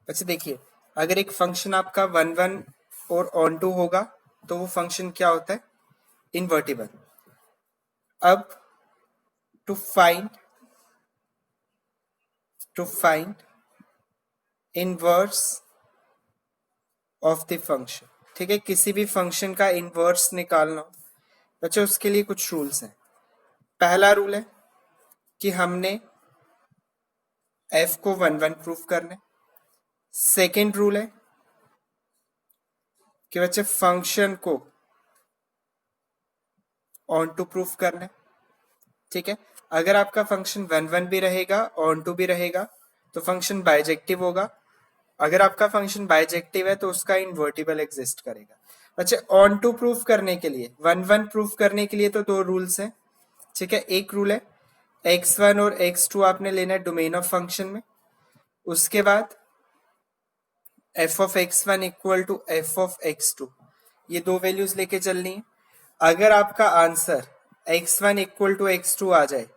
अच्छा देखिए, अगर एक फंक्शन आपका 1 1 और ऑन टू होगा तो वो फंक्शन क्या होता है? इन्वर्टिबल। अब to find inverse of the function, ठीक है, किसी भी फंक्शन का इनवर्स निकालना हो बच्चों, उसके लिए कुछ रूल्स हैं। पहला रूल है कि हमने f को 1 1 प्रूफ करना है। सेकेंड रूल है कि बच्चे फंक्शन को ऑन टू प्रूफ करना है, ठीक है। अगर आपका फंक्शन 1 1 भी रहेगा, ऑन टू भी रहेगा, तो फंक्शन बाइजेक्टिव होगा। अगर आपका फंक्शन बाइजेक्टिव है तो उसका इन्वर्टिबल एग्जिस्ट करेगा। अच्छा, ऑन टू प्रूफ करने के लिए, 1 1 प्रूफ करने के लिए तो दो रूल्स हैं, ठीक है। एक रूल है x1 और x2 आपने लेना है डोमेन ऑफ फंक्शन में। उसके बाद f of x1 equal to f of x2, ये दो वैल्यूज लेके चलनी है। अगर आपका answer x1 equal to x2 आ जाए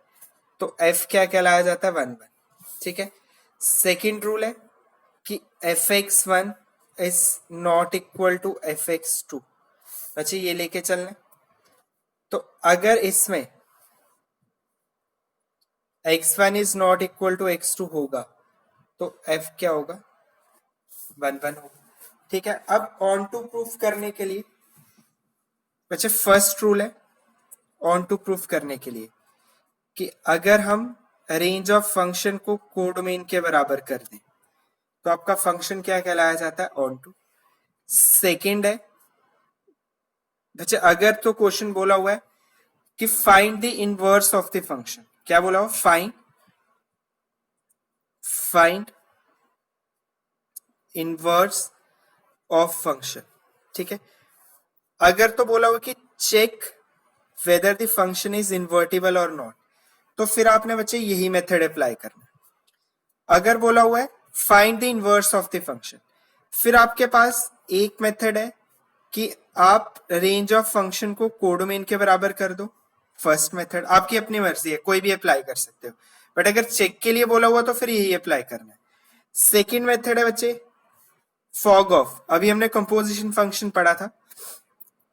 तो f क्या कहलाया जाता है? 1 1, ठीक है। सेकेंड रूल है कि fx1 is not equal to fx2, अच्छा ये लेके चलना है। तो अगर इसमें x1 is not equal to x2 होगा तो f क्या होगा? 1 1 होगा, ठीक है। अब ऑन टू प्रूफ करने के लिए बच्चे फर्स्ट रूल है ऑन टू प्रूफ करने के लिए कि अगर हम रेंज ऑफ फंक्शन को कोडोमेन के बराबर कर दें तो आपका फंक्शन क्या कहलाया जाता है? On to. सेकेंड है बच्चे, अगर तो क्वेश्चन बोला हुआ है कि find the inverse of the function, क्या बोला हो? फाइंड इनवर्स ऑफ फंक्शन, ठीक है। अगर तो बोला हुआ कि check whether the function is invertible और नॉट, तो फिर आपने बच्चे यही मेथड अप्लाई करना। अगर बोला हुआ है find the inverse of the function, फिर आपके पास एक मेथड है कि आप रेंज ऑफ फंक्शन को कोडोमेन के बराबर कर दो। फर्स्ट मेथड आपकी अपनी मर्जी है, कोई भी अप्लाई कर सकते हो, बट अगर चेक के लिए बोला हुआ तो फिर यही अप्लाई करना है। सेकेंड मेथड है बच्चे फॉग ऑफ। अभी हमने कंपोजिशन फंक्शन पढ़ा था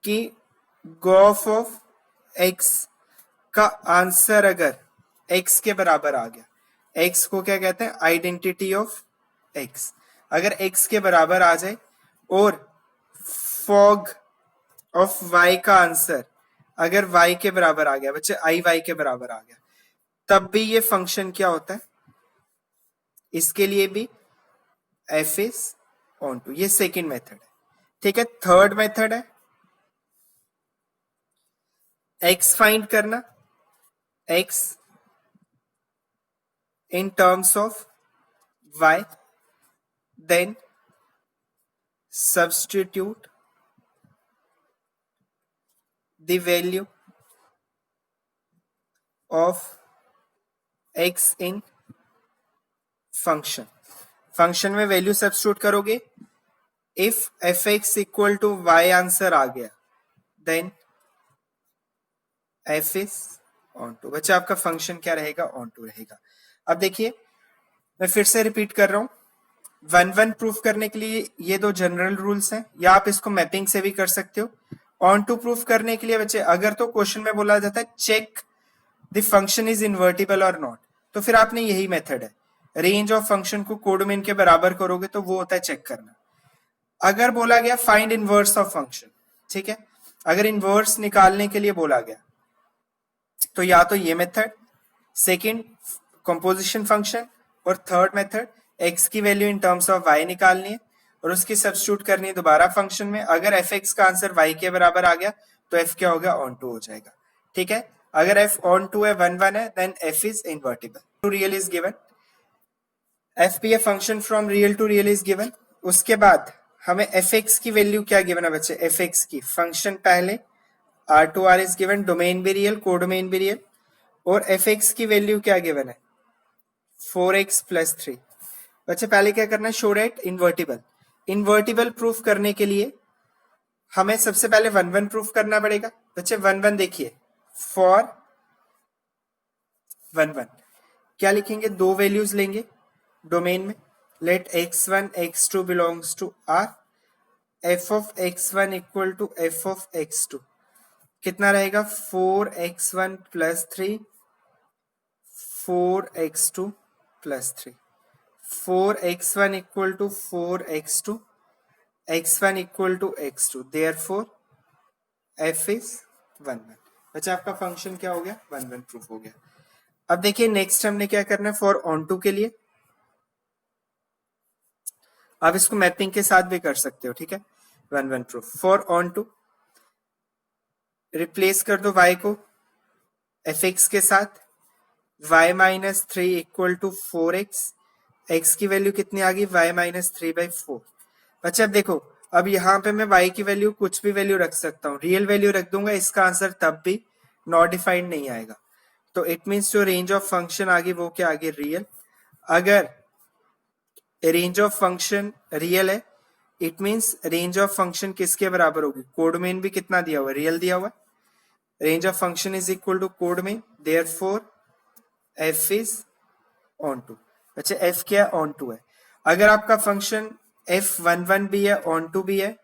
कि गॉफ ऑफ एक्स का आंसर अगर x के बराबर आ गया, x को क्या कहते हैं? Identity of x। अगर x के बराबर आ जाए और फॉग ऑफ y का आंसर अगर y के बराबर आ गया बच्चे, i y के बराबर आ गया, तब भी ये फंक्शन क्या होता है? इसके लिए भी f इज ऑन टू। ये सेकेंड मेथड है, ठीक है। थर्ड मेथड है x फाइंड करना, x in terms of y, then substitute the value of x in function। Function में वैल्यू सब्स्टिट्यूट करोगे, if F X equal to Y answer आ गया then F is onto. बच्चा आपका function क्या रहेगा? On to रहेगा। अब देखिए मैं फिर से रिपीट कर रहा हूं, 1 1 प्रूफ करने के लिए ये दो जनरल रूल्स हैं, या आप इसको मैपिंग से भी कर सकते हो। ऑन टू प्रूफ करने के लिए बच्चे अगर तो क्वेश्चन में बोला जाता है check the function is invertible और नॉट, तो फिर आपने यही मेथड है, रेंज ऑफ फंक्शन को कोडोमेन के बराबर करोगे तो वो होता है चेक करना। अगर बोला गया फाइंड इनवर्स ऑफ फंक्शन, ठीक है, अगर इनवर्स निकालने के लिए बोला गया तो या तो ये मेथड, सेकंड कंपोजिशन फंक्शन, और थर्ड मेथड x की value in terms of y निकालनी है और उसकी सब्स्टिट्यूट करनी है दोबारा फंक्शन में। अगर fx का आंसर y के बराबर आ गया तो f क्या हो गया? ऑन टू हो जाएगा, ठीक है। अगर f ऑन टू है 1 1 है then f is invertible. To real is given, f be a function from real to real is given। उसके बाद हमें fx की वैल्यू क्या गिवन है बच्चे? fx की फंक्शन पहले r to r is given, domain भी रियल, कोडोमेन भी रियल, और fx की वैल्यू क्या गिवन है? 4x plus 3। बच्चे पहले क्या करना है? Show that invertible. Invertible proof करने के लिए हमें सबसे पहले 1 1 प्रूफ करना पड़ेगा। बच्चे 1 1 देखिए, फॉर 1 1 क्या लिखेंगे? दो वैल्यूज लेंगे डोमेन में, let x1 x2 belongs to R, f of x1 equal to f of x2 कितना रहेगा 4x1 plus 3 4x2 plus 3 4x1 equal to 4x2 x1 equal to x2 therefore f is 1 1। बच्चा आपका function क्या हो गया 1 1 proof हो गया। अब देखिए नेक्स्ट हमने क्या करना है फॉर ऑन टू के लिए आप इसको मैपिंग के साथ भी कर सकते हो ठीक है 1 1 proof for onto replace कर दो y को fx के साथ y minus 3 equal to 4x x की वैल्यू कितनी आ गई y माइनस 3/4। अच्छा अब देखो अब यहाँ पे मैं y की वैल्यू कुछ भी वैल्यू रख सकता हूँ रियल वैल्यू रख दूंगा इसका आंसर तब भी नॉट डिफाइंड नहीं आएगा तो इट मीन्स जो रेंज ऑफ फंक्शन आ गई वो क्या आ गई रियल। अगर रेंज ऑफ फंक्शन रियल है it means range of function किसके बराबर होगी कोड मेन भी कितना दिया हुआ है रियल दिया हुआ है range of function is equal to codomain therefore f is onto. अच्छा f क्या ऑन टू है अगर आपका फंक्शन f11 भी है ऑन टू भी है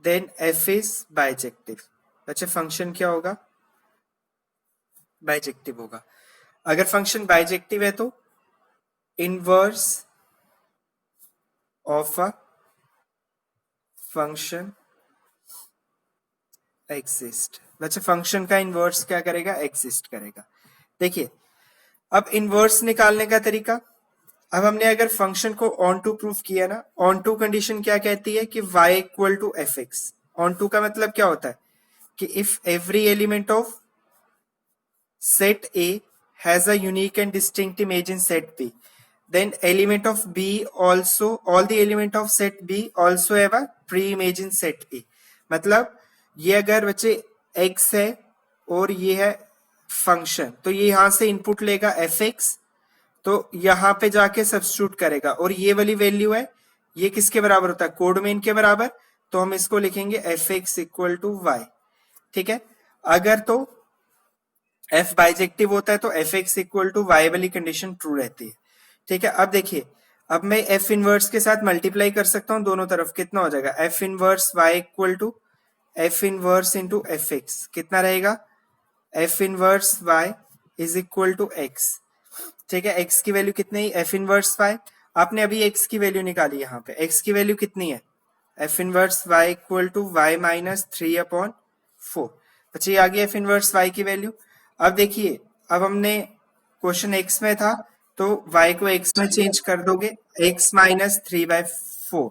देन f इज बाइजेक्टिव। अच्छा फंक्शन क्या होगा बाइजेक्टिव होगा। अगर फंक्शन बाइजेक्टिव है तो inverse of a function exist. अच्छा फंक्शन का इनवर्स क्या करेगा एग्जिस्ट करेगा। देखिए अब इनवर्स निकालने का तरीका अब हमने अगर फंक्शन को ऑन टू प्रूफ किया ना ऑन टू कंडीशन क्या कहती है कि y equal to f x. Onto का मतलब क्या होता है कि if every element of set A has a unique and distinct image in set B, then element of B also all the element of set B also have a pre-image in set A। मतलब ये अगर बच्चे x है और ये है function तो ये यहां से इनपुट लेगा fx तो यहां पे जाके सब्स्टिट्यूट करेगा और ये वाली वैल्यू है ये किसके बराबर होता है कोड मेन के बराबर तो हम इसको लिखेंगे fx इक्वल टू y ठीक है। अगर तो f बाइजेक्टिव होता है तो fx इक्वल टू y वाली कंडीशन ट्रू रहती है ठीक है। अब देखिए अब मैं f इनवर्स के साथ मल्टीप्लाई कर सकता हूं दोनों तरफ कितना हो जाएगा f inverse y equal to f inverse into fx कितना रहेगा f inverse y is equal to x ठीक है। x की वैल्यू कितनी है f इनवर्स y आपने अभी x की वैल्यू निकाली यहाँ पे x की वैल्यू कितनी है f inverse y equal to y minus 3/4। अच्छा ये आ गई f इनवर्स y की वैल्यू। अब देखिए अब हमने क्वेश्चन x में था तो y को x में चेंज कर दोगे x माइनस 3/4